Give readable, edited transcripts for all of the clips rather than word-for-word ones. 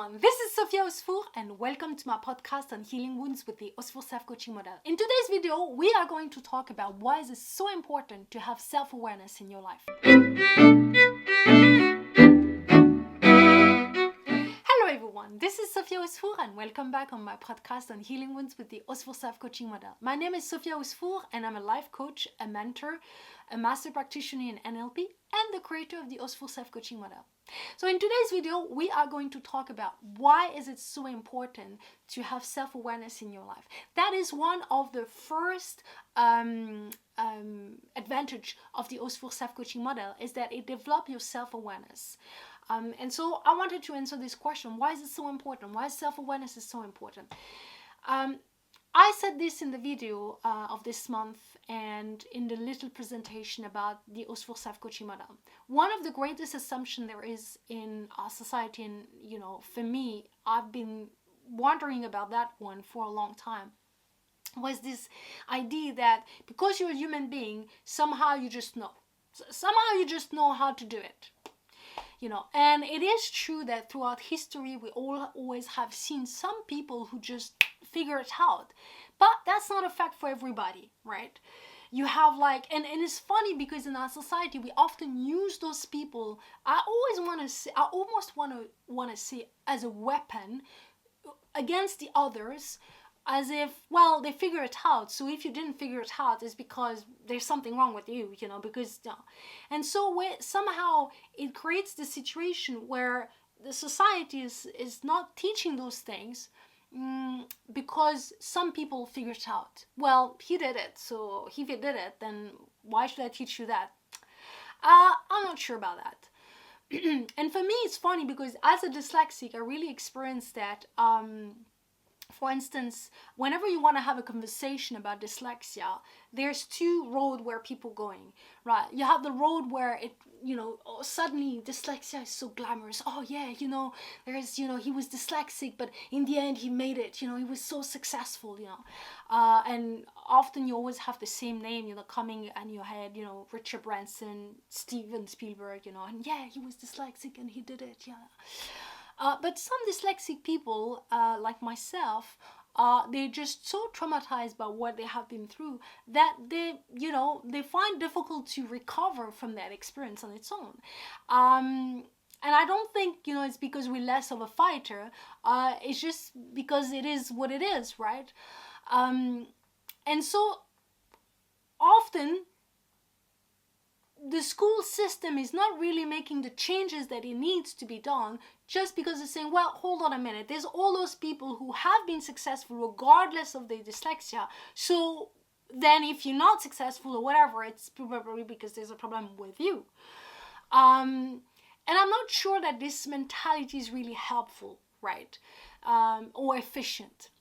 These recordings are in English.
everyone, this is OSFOUR and welcome to my podcast on healing wounds with the OSFOUR Self-Coaching Model. In today's video, we are going to talk about why is it so important to have self-awareness in your life. Hello everyone, this is OSFOUR and welcome back on my podcast on healing wounds with the OSFOUR Self-Coaching Model. My name is OSFOUR and I'm a life coach, a mentor, a master practitioner in NLP and the creator of the OSFOUR Self-Coaching Model. So in today's video, we are going to talk about why is it so important to have self-awareness in your life. That is one of the first advantage of the OSFOUR Self-Coaching Model is that it develops your self-awareness. And so I wanted to answer this question. Why is it so important? Why self-awareness is so important? I said this in the video of this month and in the little presentation about the OSFOUR Self-Coaching Model. One of the greatest assumptions there is in our society, and for me, I've been wondering about that one for a long time, was this idea that because you're a human being, somehow you just know. Somehow you just know how to do it. And it is true that throughout history, we always have seen some people who just figure it out. But that's not a fact for everybody, right? You have and it's funny because in our society, we often use those people, I almost want to say as a weapon against the others, as if, well, they figure it out. So if you didn't figure it out, it's because there's something wrong with you, And so somehow it creates the situation where the society is not teaching those things because some people figure it out. Well, he did it, so if he did it, then why should I teach you that? I'm not sure about that. And for me, it's funny because as a dyslexic, I really experienced that. For instance, whenever you want to have a conversation about dyslexia, there's two roads where people going, right? You have the road where suddenly dyslexia is so glamorous. Oh yeah, there's, he was dyslexic, but in the end he made it, he was so successful, and often you always have the same name, coming in your head, Richard Branson, Steven Spielberg, and yeah, he was dyslexic and he did it, yeah. But some dyslexic people, like myself, they're just so traumatized by what they have been through that they find difficult to recover from that experience on its own. And I don't think, it's because we're less of a fighter. It's just because it is what it is, right? And so often, the school system is not really making the changes that it needs to be done just because it's saying, well, hold on a minute, there's all those people who have been successful regardless of their dyslexia, so then if you're not successful or whatever, it's probably because there's a problem with you. And I'm not sure that this mentality is really helpful, right? Or efficient.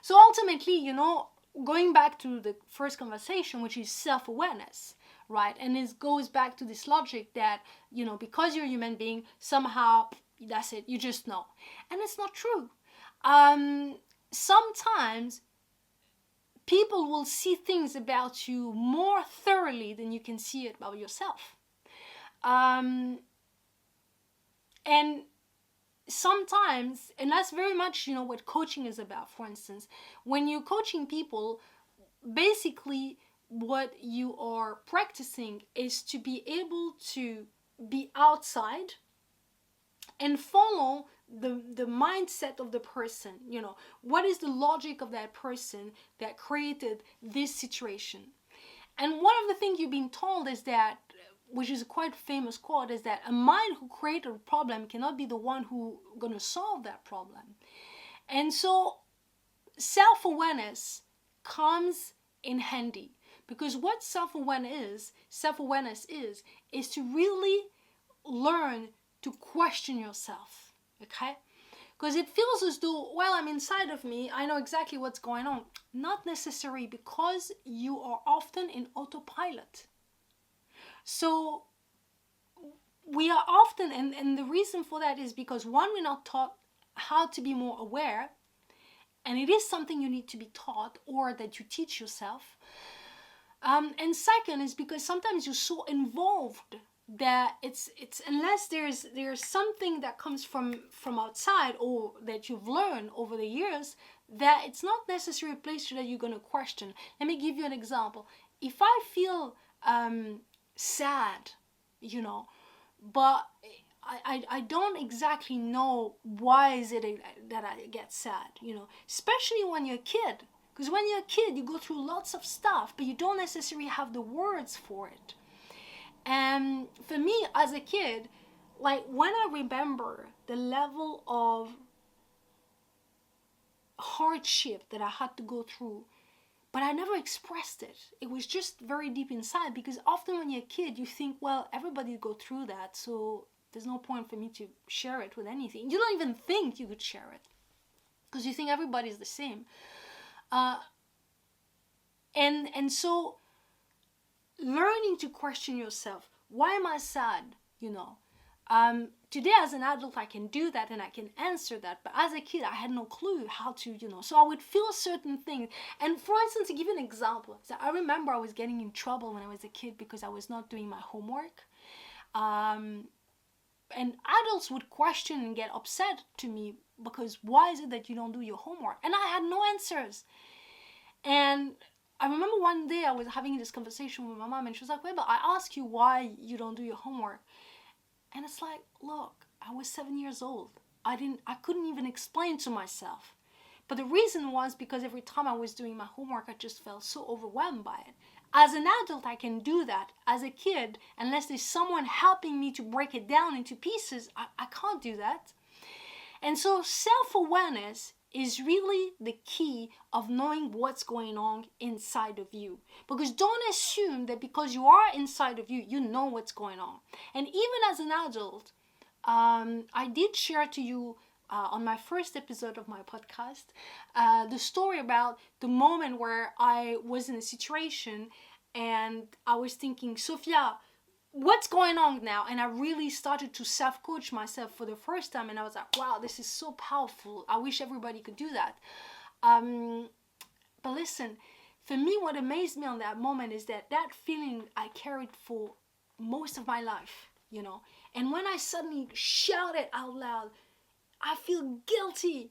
So ultimately, going back to the first conversation, which is self-awareness, right? And it goes back to this logic that, because you're a human being, somehow, that's it, you just know. And it's not true. Sometimes people will see things about you more thoroughly than you can see it about yourself. And sometimes, and that's very much, what coaching is about, for instance. When you're coaching people, basically, what you are practicing is to be able to be outside and follow the mindset of the person. What is the logic of that person that created this situation? And one of the things you've been told is that, which is a quite famous quote, is that a mind who created a problem cannot be the one who going to solve that problem. And so self-awareness comes in handy. Because what self-awareness is to really learn to question yourself, okay? Because it feels as though, well, I'm inside of me, I know exactly what's going on. Not necessarily, because you are often in autopilot. So we are often, and the reason for that is because one, we're not taught how to be more aware, and it is something you need to be taught or that you teach yourself. And second is because sometimes you're so involved that it's unless there's something that comes from outside or that you've learned over the years, that it's not necessarily a place that you're going to question. Let me give you an example. If I feel sad, but I don't exactly know why is it that I get sad, especially when you're a kid. Because when you're a kid, you go through lots of stuff, but you don't necessarily have the words for it. And for me, as a kid, like when I remember the level of hardship that I had to go through, but I never expressed it. It was just very deep inside, because often when you're a kid, you think, well, everybody go through that, so there's no point for me to share it with anything. You don't even think you could share it, because you think everybody's the same. And so learning to question yourself, why am I sad? Today as an adult I can do that and I can answer that, but as a kid I had no clue how to, so I would feel certain things. And for instance, to give you an example, so I remember I was getting in trouble when I was a kid because I was not doing my homework. And adults would question and get upset to me because why is it that you don't do your homework? And I had no answers. And I remember one day I was having this conversation with my mom, and she was like, wait, but I asked you why you don't do your homework. And it's like, look, I was 7 years old. I couldn't even explain to myself. But the reason was because every time I was doing my homework, I just felt so overwhelmed by it. As an adult, I can do that. As a kid, unless there's someone helping me to break it down into pieces, I can't do that. And so self-awareness is really the key of knowing what's going on inside of you. Because don't assume that because you are inside of you, you know what's going on. And even as an adult, I did share to you on my first episode of my podcast the story about the moment where I was in a situation and I was thinking, Sophia, what's going on now? And I really started to self-coach myself for the first time, and I was like, wow, this is so powerful. I wish everybody could do that. But listen, for me, what amazed me on that moment is that feeling I carried for most of my life, and when I suddenly shouted out loud, I feel guilty.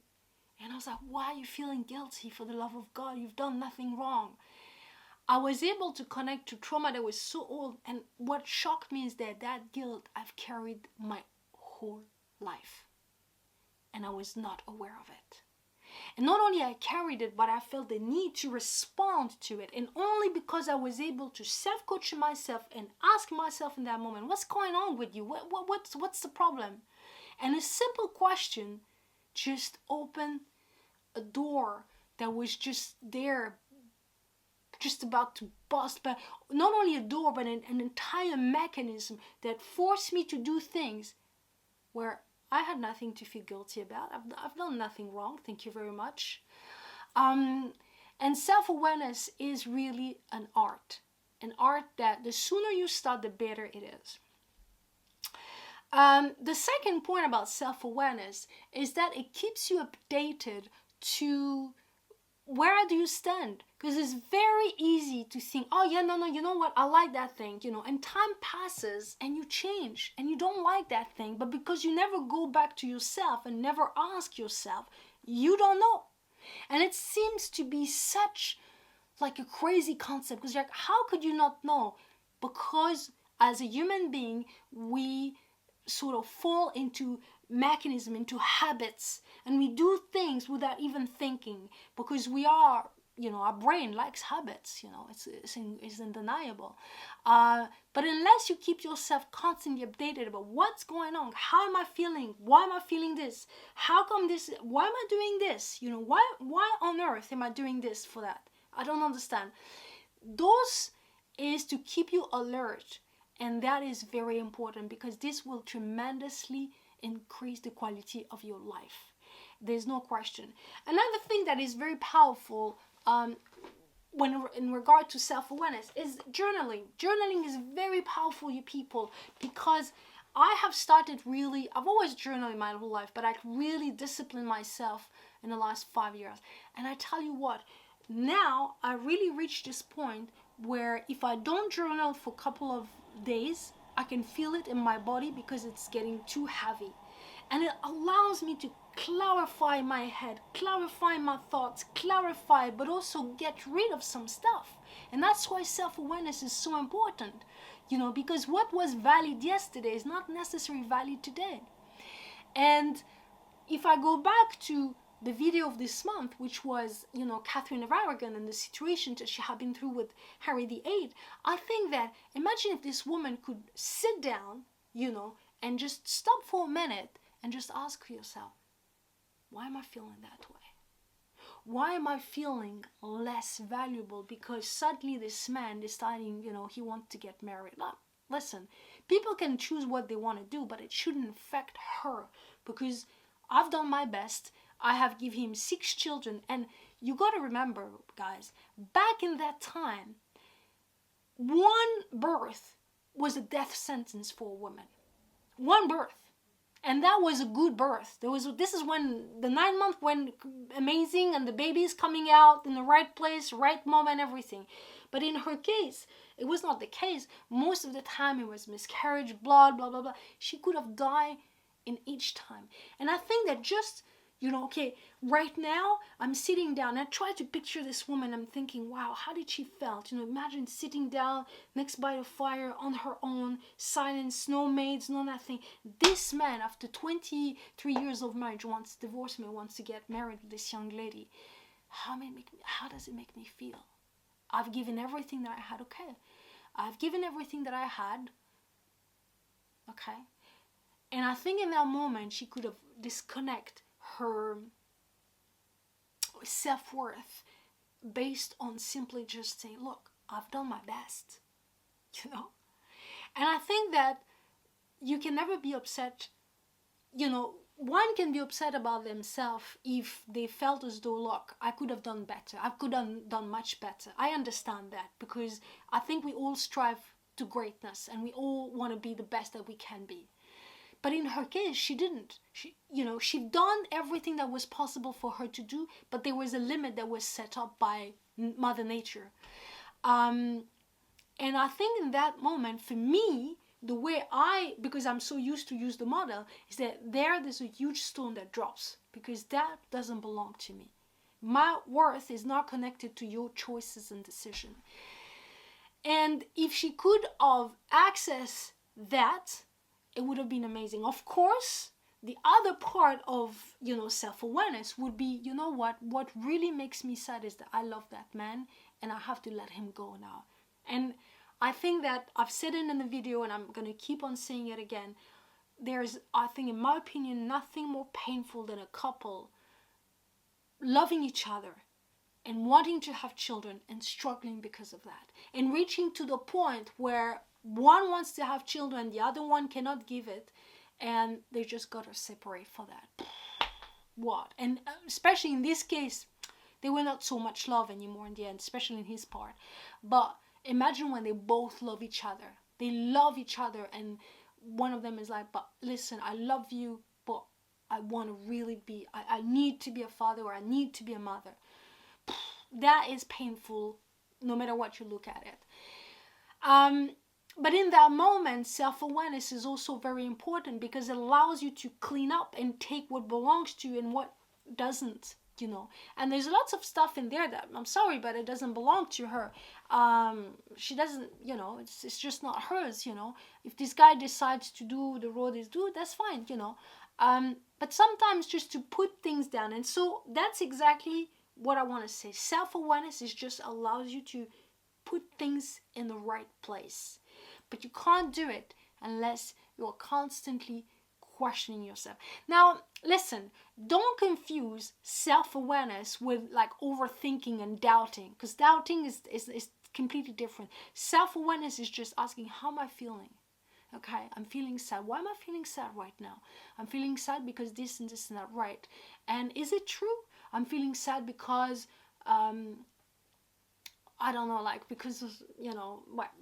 And I was like, why are you feeling guilty? For the love of God, you've done nothing wrong. I was able to connect to trauma that was so old, and what shocked me is that guilt I've carried my whole life, and I was not aware of it. And not only I carried it, but I felt the need to respond to it, and only because I was able to self-coach myself and ask myself in that moment, what's going on with you? What's the problem? And a simple question just opened a door that was just there, just about to bust, but not only a door, but an entire mechanism that forced me to do things where I had nothing to feel guilty about. I've done nothing wrong, thank you very much. And self-awareness is really an art that the sooner you start, the better it is. The second point about self-awareness is that it keeps you updated to where do you stand? Because it's very easy to think, oh yeah, no, you know what, I like that thing, and time passes and you change and you don't like that thing, but because you never go back to yourself and never ask yourself, you don't know. And it seems to be such like a crazy concept, because you're like, how could you not know? Because as a human being, we sort of fall into mechanism, into habits, and we do things without even thinking, because we are, our brain likes habits, it's undeniable. But unless you keep yourself constantly updated about what's going on, how am I feeling, why am I feeling this, how come this, why am I doing this, why on earth am I doing this for that, I don't understand. Those is to keep you alert. And that is very important, because this will tremendously increase the quality of your life. There's no question. Another thing that is very powerful when in regard to self-awareness is journaling. Journaling is very powerful, you people, because I have started really, I've always journaled my whole life, but I really disciplined myself in the last 5 years. And I tell you what, now I really reached this point where if I don't journal for a couple of days, I can feel it in my body because it's getting too heavy. And it allows me to clarify my head, clarify my thoughts, clarify, but also get rid of some stuff. And that's why self-awareness is so important, because what was valid yesterday is not necessarily valid today. And if I go back to the video of this month, which was, Catherine of Aragon and the situation that she had been through with Harry VIII, I think that, imagine if this woman could sit down, and just stop for a minute and just ask yourself, why am I feeling that way? Why am I feeling less valuable because suddenly this man deciding, he wants to get married? Listen, people can choose what they want to do, but it shouldn't affect her, because I've done my best. I have given him 6 children, and you got to remember, guys, back in that time, one birth was a death sentence for a woman. One birth. And that was a good birth. This is when the 9 month went amazing and the baby is coming out in the right place, right moment, everything. But in her case, it was not the case. Most of the time it was miscarriage, blood, blah, blah, blah. She could have died in each time. And I think that just, right now I'm sitting down. I try to picture this woman. I'm thinking, wow, how did she felt? Imagine sitting down next by a fire on her own, silence, no maids, no nothing. This man, after 23 years of marriage, wants to divorce me, wants to get married with this young lady. How does it make me feel? I've given everything that I had, okay. I've given everything that I had, okay. And I think in that moment, she could have disconnected her self-worth based on simply just saying, look, I've done my best, And I think that you can never be upset, one can be upset about themselves if they felt as though, look, I could have done better. I could have done much better. I understand that, because I think we all strive to greatness and we all want to be the best that we can be. But in her case, she didn't. She'd done everything that was possible for her to do, but there was a limit that was set up by Mother Nature. And I think in that moment, for me, the way because I'm so used to use the model, is that there's a huge stone that drops, because that doesn't belong to me. My worth is not connected to your choices and decision. And if she could have accessed that, it would have been amazing. Of course, the other part of, self-awareness would be, what really makes me sad is that I love that man and I have to let him go now. And I think that I've said it in the video and I'm going to keep on saying it again. There's, I think, in my opinion, nothing more painful than a couple loving each other and wanting to have children and struggling because of that. And reaching to the point where one wants to have children, the other one cannot give it, and they just got to separate for that. What? And especially in this case, they were not so much love anymore in the end, especially in his part. But imagine when they both love each other. They love each other, and one of them is like, but listen, I love you, but I want to really be, I need to be a father, or I need to be a mother. That is painful, no matter what you look at it. But in that moment, self-awareness is also very important, because it allows you to clean up and take what belongs to you and what doesn't, And there's lots of stuff in there that, I'm sorry, but it doesn't belong to her. She doesn't, it's just not hers, If this guy decides to do the road is do, that's fine, But sometimes just to put things down. And so that's exactly what I want to say. Self-awareness just allows you to put things in the right place. But you can't do it unless you're constantly questioning yourself. Now, listen, don't confuse self-awareness with like overthinking and doubting, because doubting is completely different. Self-awareness is just asking, how am I feeling? Okay, I'm feeling sad. Why am I feeling sad right now? I'm feeling sad because this and this and that, right? And is it true? I'm feeling sad because I don't know, like, because,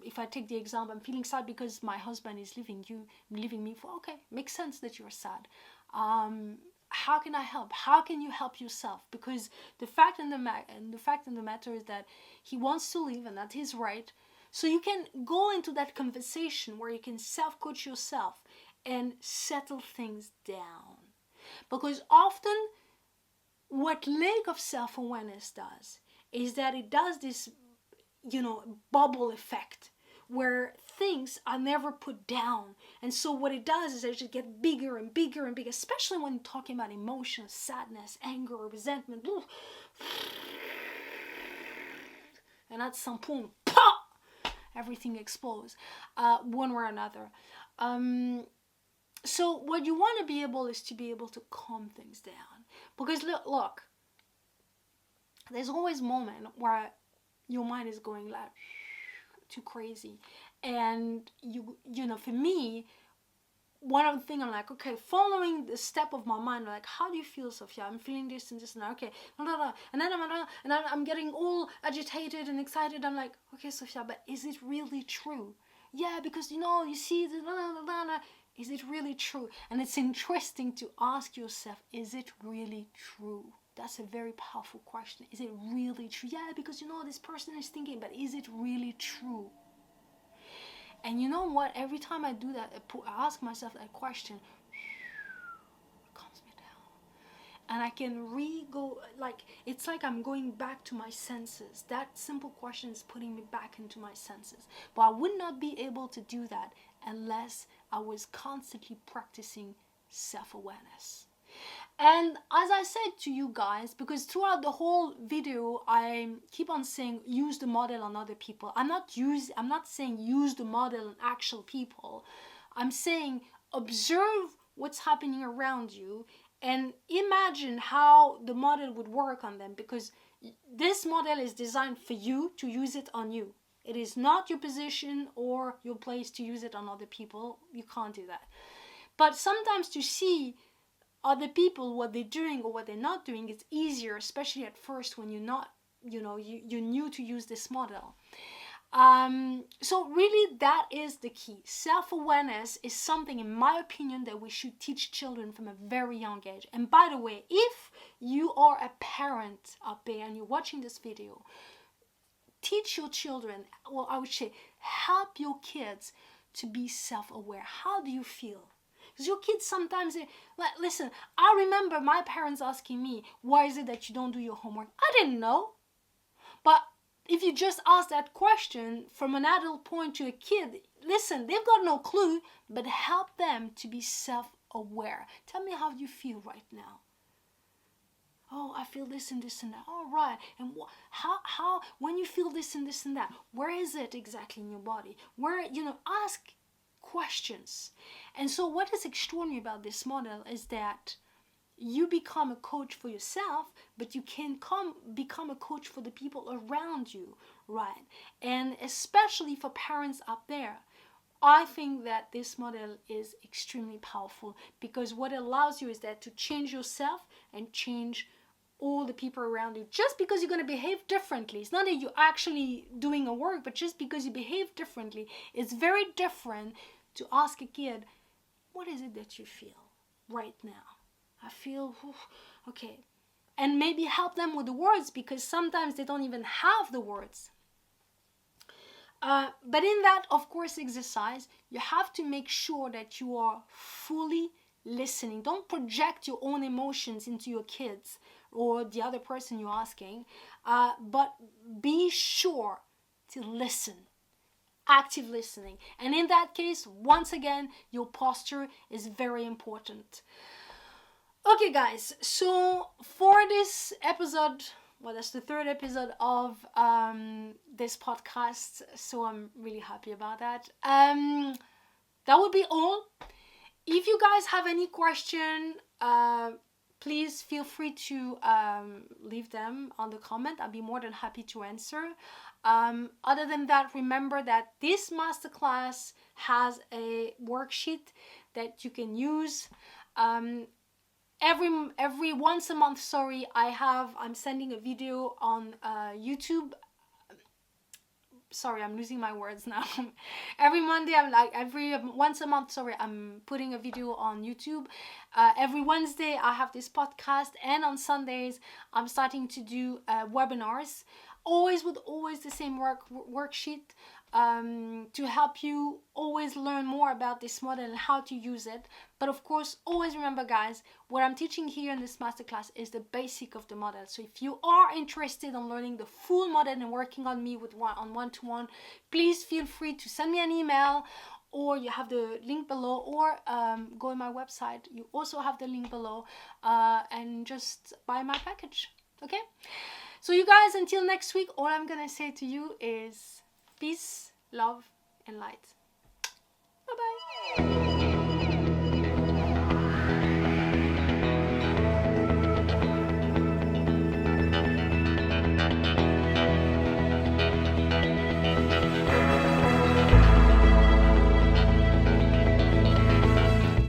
if I take the example, I'm feeling sad because my husband is leaving me for, okay, makes sense that you're sad. How can I help? How can you help yourself? Because the fact and the matter is that he wants to leave, and that is right. So you can go into that conversation where you can self-coach yourself and settle things down. Because often what lack of self-awareness does is that it does this, bubble effect where things are never put down. And so what it does is it just get bigger and bigger and bigger, especially when you're talking about emotions, sadness, anger, resentment. And at some point, pop, everything explodes one way or another. So what you want to be able is to be able to calm things down. Because look, there's always a moment where your mind is going like too crazy. And for me, one of the things I'm like, okay, following the step of my mind, like, how do you feel, Sophia? I'm feeling this and this and that. Okay, no. And then I'm getting all agitated and excited. I'm like, okay, Sophia, but is it really true? Yeah, because you see, is it really true? And it's interesting to ask yourself, is it really true? That's a very powerful question. Is it really true? Yeah, because this person is thinking, but is it really true? And you know what? Every time I do that, I ask myself that question, it calms me down. And I can go, it's like I'm going back to my senses. That simple question is putting me back into my senses. But I would not be able to do that unless I was constantly practicing self-awareness. And as I said to you guys, because throughout the whole video I keep on saying use the model on other people. I'm not saying use the model on actual people. I'm saying observe what's happening around you and imagine how the model would work on them, because this model is designed for you to use it on you. It is not your position or your place to use it on other people. You can't do that. But sometimes to see other people, what they're doing or what they're not doing, it's easier, especially at first when you're not, you're new to use this model. So really that is the key. Self-awareness is something, in my opinion, that we should teach children from a very young age. And by the way, if you are a parent out there and you're watching this video, teach your children, well, I would say help your kids to be self-aware. How do you feel? Because your kids sometimes, listen, I remember my parents asking me, why is it that you don't do your homework? I didn't know. But if you just ask that question from an adult point to a kid, listen, they've got no clue, but help them to be self-aware. Tell me how you feel right now. Oh, I feel this and this and that. All right. And how, when you feel this and this and that, where is it exactly in your body? Where, ask questions. And so what is extraordinary about this model is that you become a coach for yourself, but you can become a coach for the people around you, right? And especially for parents up there, I think that this model is extremely powerful, because what it allows you is that to change yourself and change all the people around you. Just because you're going to behave differently, it's not that you're actually doing a work, but just because you behave differently, it's very different to ask a kid, what is it that you feel right now? I feel, okay. And maybe help them with the words, because sometimes they don't even have the words. But in that, of course, exercise, you have to make sure that you are fully listening. Don't project your own emotions into your kids or the other person you're asking, but be sure to listen. Active listening. And in that case, once again, your posture is very important. Okay, guys, so for this episode, well, that's the third episode of this podcast, so I'm really happy about that. That would be all. If you guys have any question, please feel free to leave them on the comment. I'll be more than happy to answer. Other than that, remember that this masterclass has a worksheet that you can use. Every once a month, I'm sending a video on YouTube. Sorry, I'm losing my words now. Every Monday, every once a month, I'm putting a video on YouTube. Every Wednesday, I have this podcast, and on Sundays, I'm starting to do webinars. Always the same worksheet. to help you always learn more about this model and how to use it. But of course, always remember, guys, what I'm teaching here in this masterclass is the basic of the model. So if you are interested in learning the full model and working on me with one-to-one, please feel free to send me an email, or you have the link below, or go on my website. You also have the link below, and just buy my package. Okay? So you guys, until next week, all I'm gonna say to you is peace, love, and light. Bye-bye.